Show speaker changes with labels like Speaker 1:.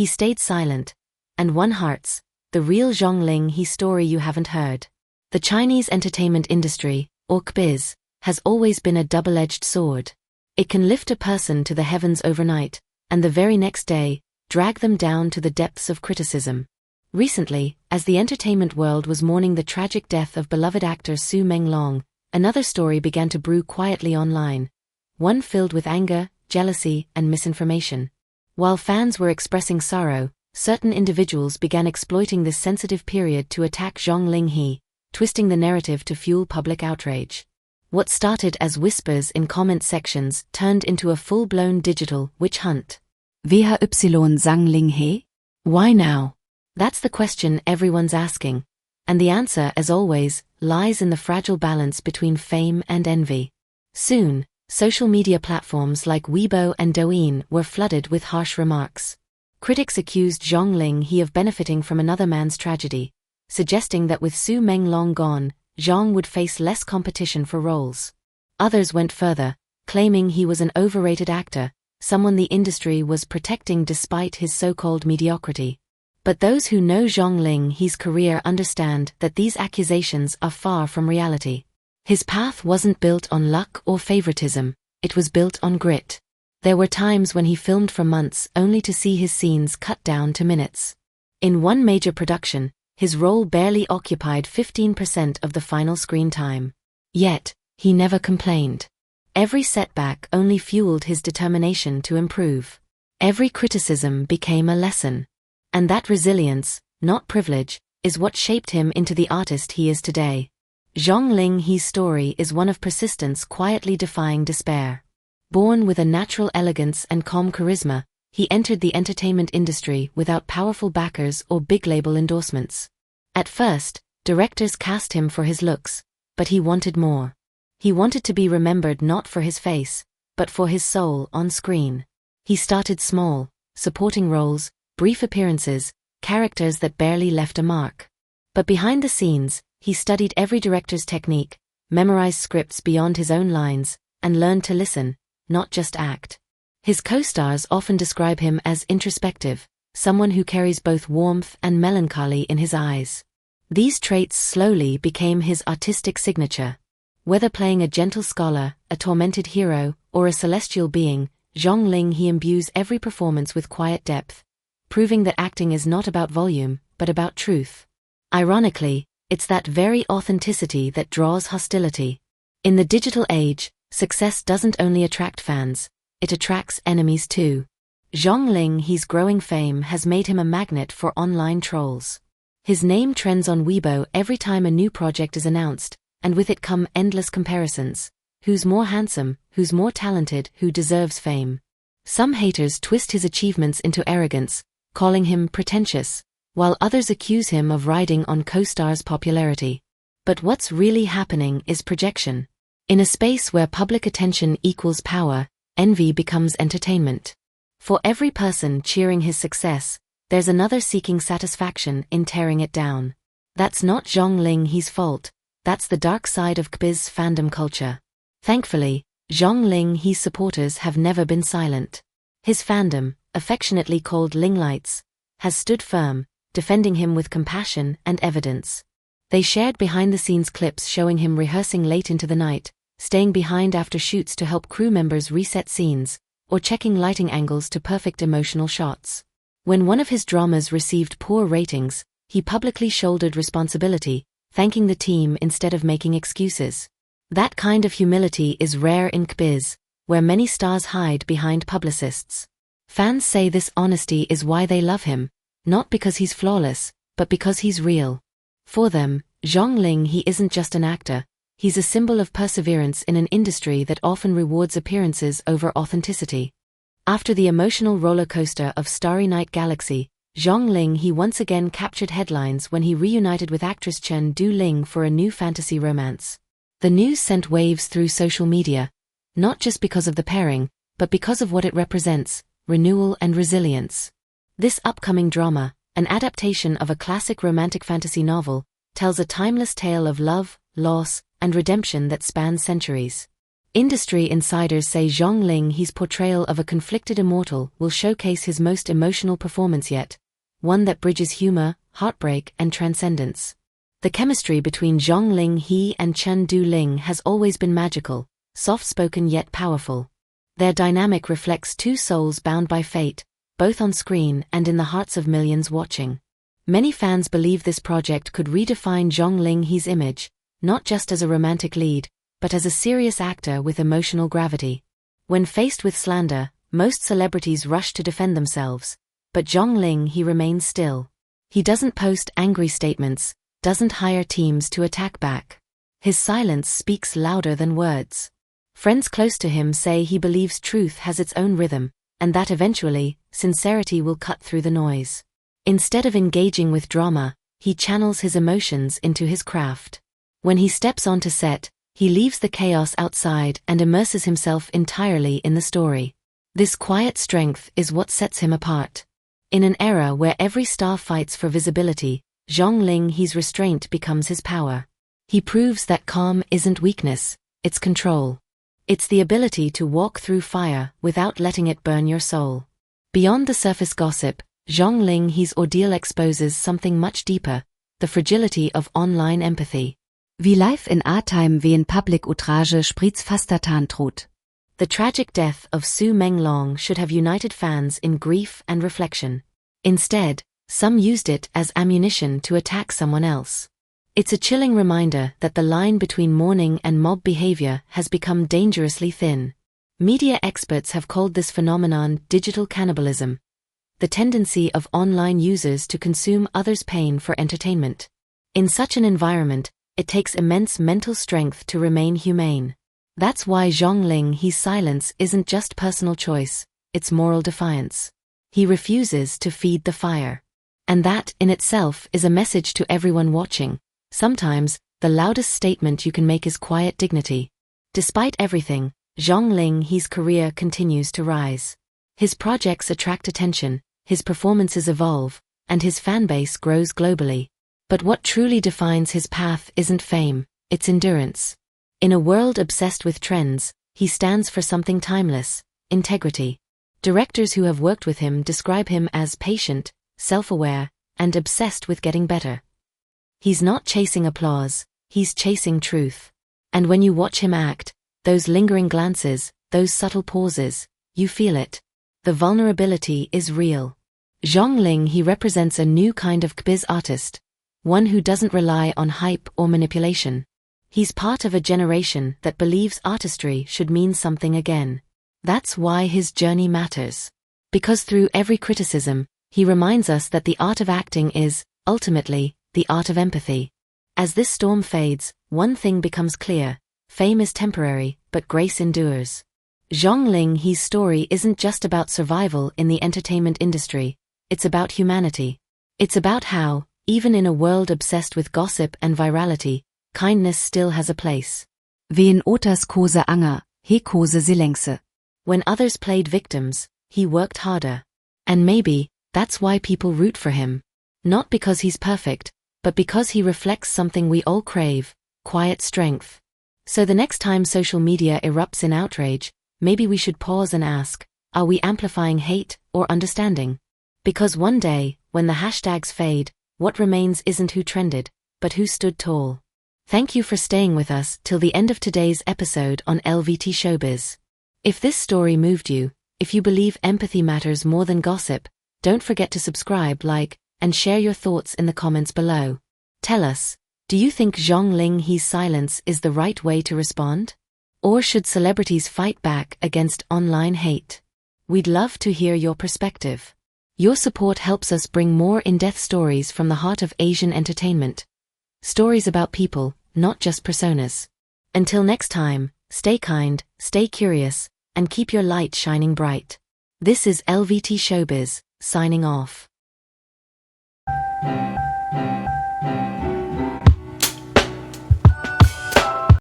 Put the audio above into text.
Speaker 1: he stayed silent, and won hearts, the real Zhang Ling He story you haven't heard. The Chinese entertainment industry, or Cbiz, has always been a double-edged sword. It can lift a person to the heavens overnight, and the very next day, drag them down to the depths of criticism. Recently, as the entertainment world was mourning the tragic death of beloved actor Su Menglong, another story began to brew quietly online, one filled with anger, jealousy, and misinformation. While fans were expressing sorrow, certain individuals began exploiting this sensitive period to attack Zhang Ling He, twisting the narrative to fuel public outrage. What started as whispers in comment sections turned into a full-blown digital witch hunt.
Speaker 2: Wer Zhang Ling He?
Speaker 1: Why now? That's the question everyone's asking. And the answer, as always, lies in the fragile balance between fame and envy. Soon, social media platforms like Weibo and Douyin were flooded with harsh remarks. Critics accused Zhang Ling He of benefiting from another man's tragedy, suggesting that with Su Menglong gone, Zhang would face less competition for roles. Others went further, claiming he was an overrated actor, someone the industry was protecting despite his so-called mediocrity. But those who know Zhang Ling He's career understand that these accusations are far from reality. His path wasn't built on luck or favoritism, it was built on grit. There were times when he filmed for months only to see his scenes cut down to minutes. In one major production, his role barely occupied 15% of the final screen time. Yet, he never complained. Every setback only fueled his determination to improve. Every criticism became a lesson. And that resilience, not privilege, is what shaped him into the artist he is today. Zhang Ling He's story is one of persistence quietly defying despair. Born with a natural elegance and calm charisma, he entered the entertainment industry without powerful backers or big label endorsements. At first, directors cast him for his looks, but he wanted more. He wanted to be remembered not for his face, but for his soul on screen. He started small, supporting roles, brief appearances, characters that barely left a mark. But behind the scenes, he studied every director's technique, memorized scripts beyond his own lines, and learned to listen, not just act. His co-stars often describe him as introspective, someone who carries both warmth and melancholy in his eyes. These traits slowly became his artistic signature. Whether playing a gentle scholar, a tormented hero, or a celestial being, Zhang Ling He imbues every performance with quiet depth, proving that acting is not about volume, but about truth. Ironically, it's that very authenticity that draws hostility. In the digital age, success doesn't only attract fans, it attracts enemies too. Zhang Ling He's growing fame has made him a magnet for online trolls. His name trends on Weibo every time a new project is announced, and with it come endless comparisons. Who's more handsome, who's more talented, who deserves fame? Some haters twist his achievements into arrogance, calling him pretentious, while others accuse him of riding on co-stars' popularity. But what's really happening is projection. In a space where public attention equals power, envy becomes entertainment. For every person cheering his success, there's another seeking satisfaction in tearing it down. That's not Zhang Ling He's fault, that's the dark side of Cbiz fandom culture. Thankfully, Zhang Ling He's supporters have never been silent. His fandom, affectionately called Linglights, has stood firm, defending him with compassion and evidence. They shared behind-the-scenes clips showing him rehearsing late into the night, staying behind after shoots to help crew members reset scenes, or checking lighting angles to perfect emotional shots. When one of his dramas received poor ratings, he publicly shouldered responsibility, thanking the team instead of making excuses. That kind of humility is rare in Cbiz, where many stars hide behind publicists. Fans say this honesty is why they love him, not because he's flawless, but because he's real. For them, Zhang Ling He isn't just an actor, he's a symbol of perseverance in an industry that often rewards appearances over authenticity. After the emotional roller coaster of Starry Night Galaxy, Zhang Ling He once again captured headlines when he reunited with actress Chen Du-ling for a new fantasy romance. The news sent waves through social media, not just because of the pairing, but because of what it represents: renewal and resilience. This upcoming drama, an adaptation of a classic romantic fantasy novel, tells a timeless tale of love, loss, and redemption that spans centuries. Industry insiders say Zhang Ling He's portrayal of a conflicted immortal will showcase his most emotional performance yet, one that bridges humor, heartbreak, and transcendence. The chemistry between Zhang Ling He and Chen Du-ling has always been magical, soft-spoken yet powerful. Their dynamic reflects two souls bound by fate, both on screen and in the hearts of millions watching. Many fans believe this project could redefine Zhang Ling He's image, not just as a romantic lead, but as a serious actor with emotional gravity. When faced with slander, most celebrities rush to defend themselves, but Zhang Ling He remains still. He doesn't post angry statements, doesn't hire teams to attack back. His silence speaks louder than words. Friends close to him say he believes truth has its own rhythm, and that eventually, sincerity will cut through the noise. Instead of engaging with drama, he channels his emotions into his craft. When he steps onto set, he leaves the chaos outside and immerses himself entirely in the story. This quiet strength is what sets him apart. In an era where every star fights for visibility, Zhang Ling He's restraint becomes his power. He proves that calm isn't weakness, it's control. It's the ability to walk through fire without letting it burn your soul. Beyond the surface gossip, Zhang Ling He's ordeal exposes something much deeper, the fragility of online empathy.
Speaker 2: Wie live in A-Time wen Public Outrage Spritzfastertan droht.
Speaker 1: The tragic death of Su Menglong should have united fans in grief and reflection. Instead, some used it as ammunition to attack someone else. It's a chilling reminder that the line between mourning and mob behavior has become dangerously thin. Media experts have called this phenomenon digital cannibalism, the tendency of online users to consume others' pain for entertainment. In such an environment, it takes immense mental strength to remain humane. That's why Zhang Ling He's silence isn't just personal choice, it's moral defiance. He refuses to feed the fire. And that, in itself, is a message to everyone watching. Sometimes, the loudest statement you can make is quiet dignity. Despite everything, Zhang Ling He's career continues to rise. His projects attract attention, his performances evolve, and his fanbase grows globally. But what truly defines his path isn't fame, it's endurance. In a world obsessed with trends, he stands for something timeless, integrity. Directors who have worked with him describe him as patient, self-aware, and obsessed with getting better. He's not chasing applause, he's chasing truth. And when you watch him act, those lingering glances, those subtle pauses, you feel it. The vulnerability is real. Zhang Ling He represents a new kind of Cbiz artist, one who doesn't rely on hype or manipulation. He's part of a generation that believes artistry should mean something again. That's why his journey matters. Because through every criticism, he reminds us that the art of acting is, ultimately, the art of empathy. As this storm fades, one thing becomes clear: fame is temporary, but grace endures. Zhang Ling He's story isn't just about survival in the entertainment industry, it's about humanity. It's about how, even in a world obsessed with gossip and virality, kindness still has a place.
Speaker 2: Wen Otas Kose Anger, he Kose Silengse.
Speaker 1: When others played victims, he worked harder. And maybe, that's why people root for him. Not because he's perfect, but because he reflects something we all crave: quiet strength. So the next time social media erupts in outrage, maybe we should pause and ask, are we amplifying hate or understanding? Because one day, when the hashtags fade, what remains isn't who trended, but who stood tall. Thank you for staying with us till the end of today's episode on LVT-SHOWBIZ. If this story moved you, if you believe empathy matters more than gossip, don't forget to subscribe, like, and share your thoughts in the comments below. Tell us, do you think Zhang Ling He's silence is the right way to respond? Or should celebrities fight back against online hate? We'd love to hear your perspective. Your support helps us bring more in-depth stories from the heart of Asian entertainment. Stories about people, not just personas. Until next time, stay kind, stay curious, and keep your light shining bright. This is LVT-SHOWBIZ, signing off.